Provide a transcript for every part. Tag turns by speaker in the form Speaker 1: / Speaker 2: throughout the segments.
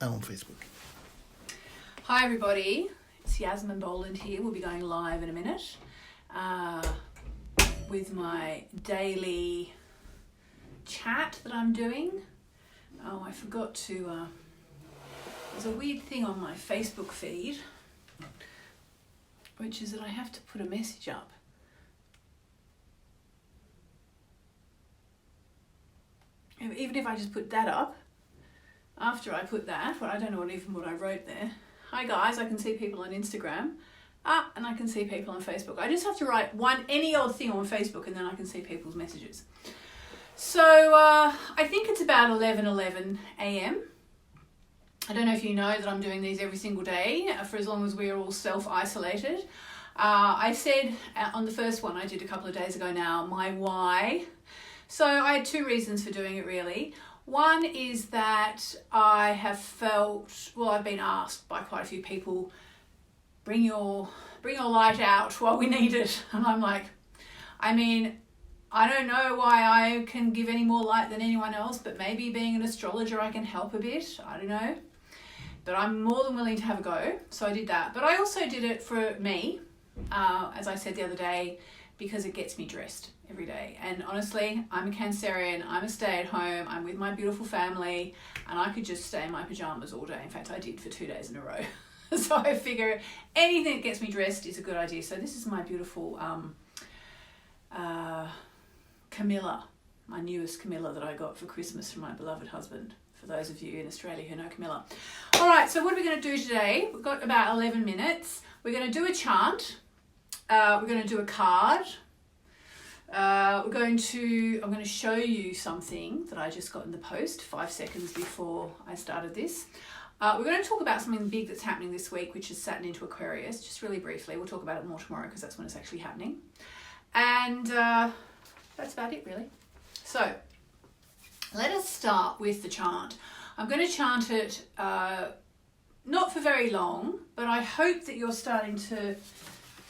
Speaker 1: and on Facebook.
Speaker 2: Hi everybody, it's Yasmin Boland here. We'll be going live in a minute with my daily chat that I'm doing. Oh, I forgot to, there's a weird thing on my Facebook feed, which is that I have to put a message up. Even if I just put that up, after I put that, well, I don't know what I wrote there. Hi guys, I can see people on Instagram. And I can see people on Facebook. I just have to write any old thing on Facebook and then I can see people's messages. So I think it's about 11 a.m. I don't know if you know that I'm doing these every single day for as long as we're all self-isolated. I said on the first one I did a couple of days ago now, my why. So I had two reasons for doing it really. One is that I have felt, well, I've been asked by quite a few people, bring your light out while we need it. And I'm like, I mean, I don't know why I can give any more light than anyone else, but maybe being an astrologer I can help a bit. I don't know. But I'm more than willing to have a go. So I did that. But I also did it for me, as I said the other day, because it gets me dressed every day. And honestly, I'm a Cancerian, I'm a stay-at-home, I'm with my beautiful family, and I could just stay in my pajamas all day. In fact, I did for 2 days in a row. So I figure anything that gets me dressed is a good idea. So this is my beautiful Camilla, my newest Camilla that I got for Christmas from my beloved husband, for those of you in Australia who know Camilla. All right, so what are we going to do today? We've got about 11 minutes. We're going to do a chant. We're going to do a card. I'm going to show you something that I just got in the post 5 seconds before I started this. We're going to talk about something big that's happening this week, which is Saturn into Aquarius, just really briefly. We'll talk about it more tomorrow because that's when it's actually happening. And that's about it, really. So let us start with the chant. I'm going to chant it not for very long, but I hope that you're starting to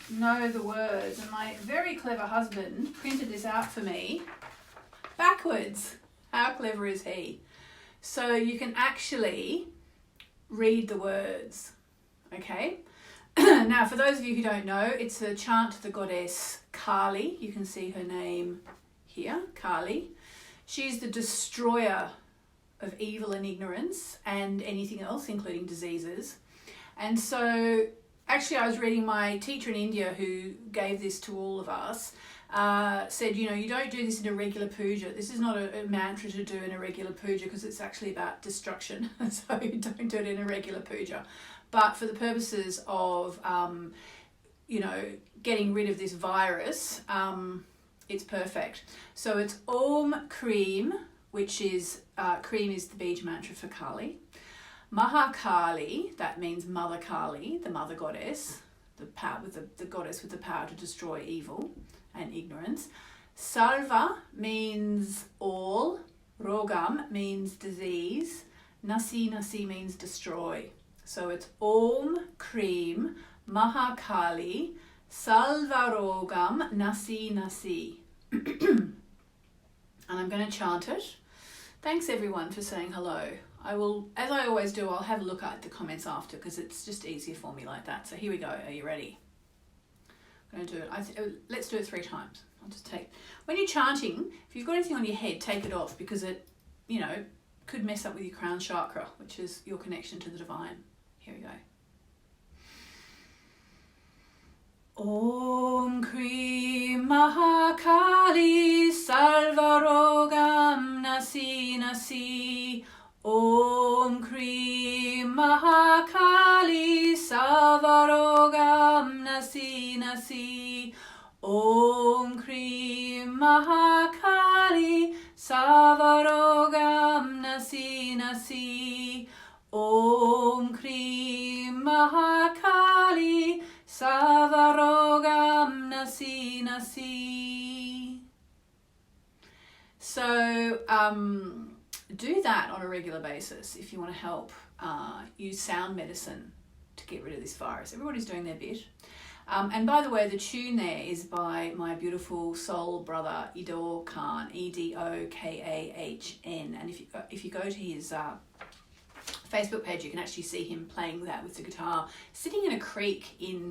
Speaker 2: know the words. And my very clever husband printed this out for me backwards. How clever is he? So you can actually read the words, okay? Now, for those of you who don't know, it's a chant to the goddess Kali. You can see her name here, Kali. She's the destroyer of evil and ignorance and anything else, including diseases. And so actually, I was reading, my teacher in India who gave this to all of us, said, you know, you don't do this in a regular puja. This is not a mantra to do in a regular puja because it's actually about destruction. So you don't do it in a regular puja. But for the purposes of, you know, getting rid of this virus, it's perfect. So it's Om Cream, which is, Cream is the Bij mantra for Kali. Mahakali, that means Mother Kali, the mother goddess, the power with the goddess with the power to destroy evil and ignorance. Sarva means all. Rogam means disease. Nasi means destroy. So it's Om Cream Mahakali Salva Rogam Nasi. And I'm going to chant it. Thanks everyone for saying hello. I will, as I always do, I'll have a look at the comments after because it's just easier for me like that. So here we go. Are you ready? I'm going to do it. Let's do it 3 times. I'll just take, when you're chanting, if you've got anything on your head, take it off because it, you know, could mess up with your crown chakra, which is your connection to the divine. Here we go. Om Kri Mahakali Salva Rogam Nasi. Om Kri Mahakali Salva Rogam Nasi. Om Kri Mahakali Salva Rogam Nasi. Om Kri Mahakali Salva Rogam Nasi. So do that on a regular basis if you want to help use sound medicine to get rid of this virus. Everybody's doing their bit. And by the way, the tune there is by my beautiful soul brother Edo Khan, Edokahn. And if you go to his Facebook page, you can actually see him playing that with the guitar, sitting in a creek in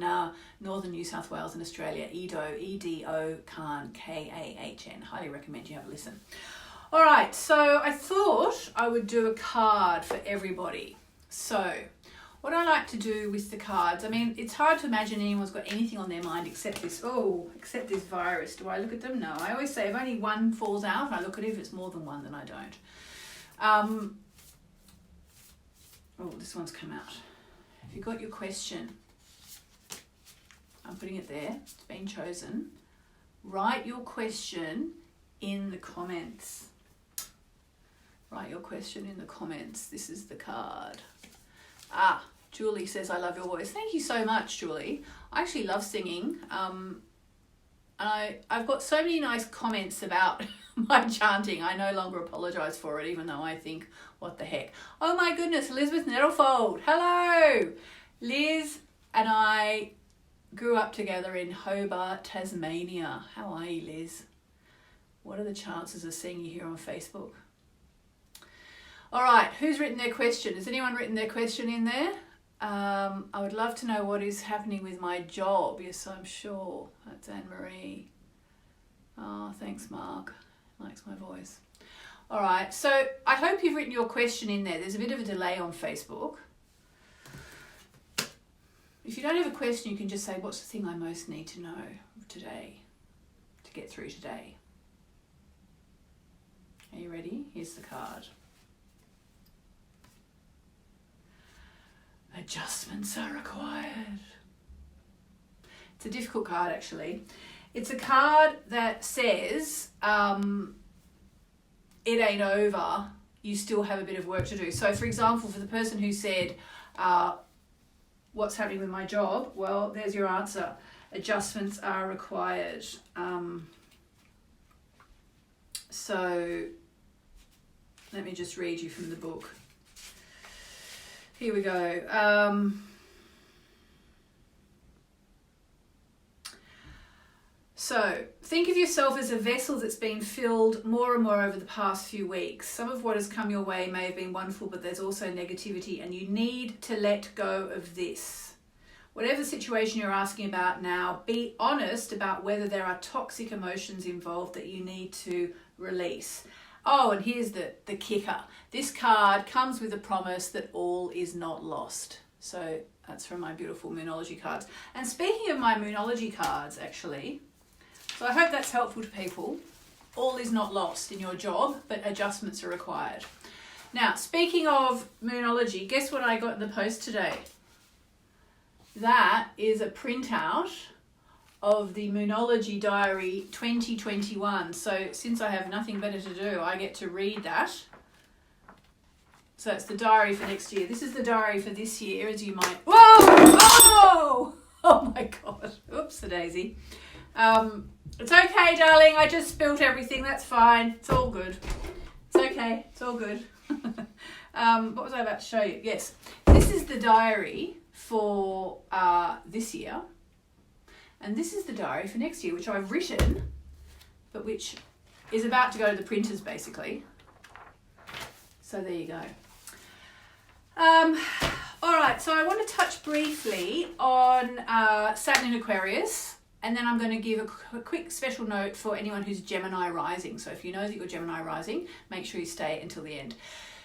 Speaker 2: northern New South Wales in Australia. Edo, E-D-O, Khan, K-A-H-N. Highly recommend you have a listen. All right, so I thought I would do a card for everybody. So what I like to do with the cards, I mean, it's hard to imagine anyone's got anything on their mind except this virus. Do I look at them? No. I always say if only one falls out, I look at it. If it's more than one, then I don't. Oh, this one's come out. If you got your question, I'm putting it there. It's been chosen. Write your question in the comments. Write your question in the comments. This is the card. Julie says, I love your voice. Thank you so much, Julie. I actually love singing. I've got so many nice comments about my chanting. I no longer apologise for it, even though I think, what the heck. Oh my goodness, Elizabeth Nettlefold. Hello. Liz and I grew up together in Hobart, Tasmania. How are you, Liz? What are the chances of seeing you here on Facebook? All right, who's written their question? Has anyone written their question in there? I would love to know what is happening with my job. Yes, I'm sure. That's Anne-Marie. Oh, thanks, Mark. Likes my voice. All right, so I hope you've written your question in there. There's a bit of a delay on Facebook. If you don't have a question, you can just say, what's the thing I most need to know today to get through today? Are you ready? Here's the card. Adjustments are required. It's a difficult card, actually. It's a card that says, it ain't over, you still have a bit of work to do. So, for example, for the person who said, what's happening with my job? Well, there's your answer. Adjustments are required. So, let me just read you from the book. Here we go. So, think of yourself as a vessel that's been filled more and more over the past few weeks. Some of what has come your way may have been wonderful, but there's also negativity, and you need to let go of this. Whatever situation you're asking about now, be honest about whether there are toxic emotions involved that you need to release. Oh, and here's the kicker. This card comes with a promise that all is not lost. So that's from my beautiful Moonology cards. And speaking of my Moonology cards, actually, so I hope that's helpful to people. All is not lost in your job, but adjustments are required. Now, speaking of Moonology, guess what I got in the post today? That is a printout of the Moonology Diary 2021. So since I have nothing better to do, I get to read that. So it's the diary for next year. This is the diary for this year, as you might... Whoa! Oh! Oh my God. Oops-a-daisy. It's okay, darling. I just spilt everything. That's fine. It's all good. It's okay. It's all good. What was I about to show you? Yes. This is the diary for this year. And this is the diary for next year, which I've written, but which is about to go to the printers, basically. So there you go. All right, so I want to touch briefly on Saturn in Aquarius, and then I'm going to give a quick special note for anyone who's Gemini rising. So if you know that you're Gemini rising, make sure you stay until the end.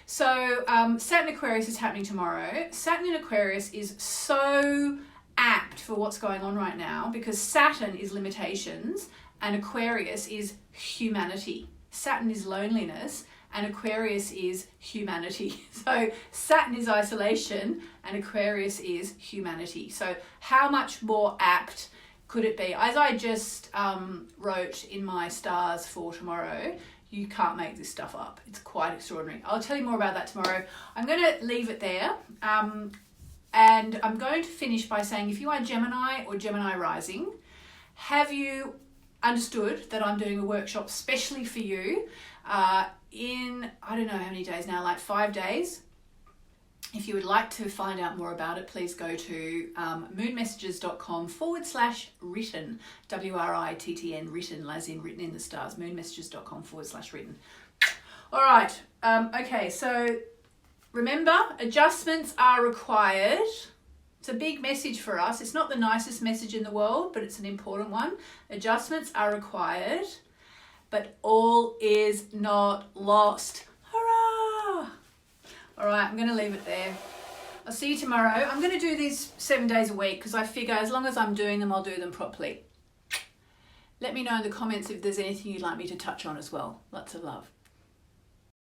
Speaker 2: So Saturn Aquarius is happening tomorrow. Saturn in Aquarius is so apt for what's going on right now because Saturn is limitations and Aquarius is humanity. Saturn is loneliness and Aquarius is humanity. So Saturn is isolation and Aquarius is humanity. So how much more apt could it be? As I just wrote in my stars for tomorrow, you can't make this stuff up. It's quite extraordinary. I'll tell you more about that tomorrow. I'm going to leave it there. And I'm going to finish by saying, if you are Gemini or Gemini rising, have you understood that I'm doing a workshop specially for you in, I don't know how many days now, like 5 days. If you would like to find out more about it, please go to moonmessages.com/written, WRITTN, written, as in written in the stars, moonmessages.com/written. All right, okay, so Remember, adjustments are required. It's a big message for us. It's not the nicest message in the world, but it's an important one. Adjustments are required, but all is not lost. Hurrah! All right, I'm going to leave it there. I'll see you tomorrow. I'm going to do these 7 days a week because I figure as long as I'm doing them, I'll do them properly. Let me know in the comments if there's anything you'd like me to touch on as well. Lots of love.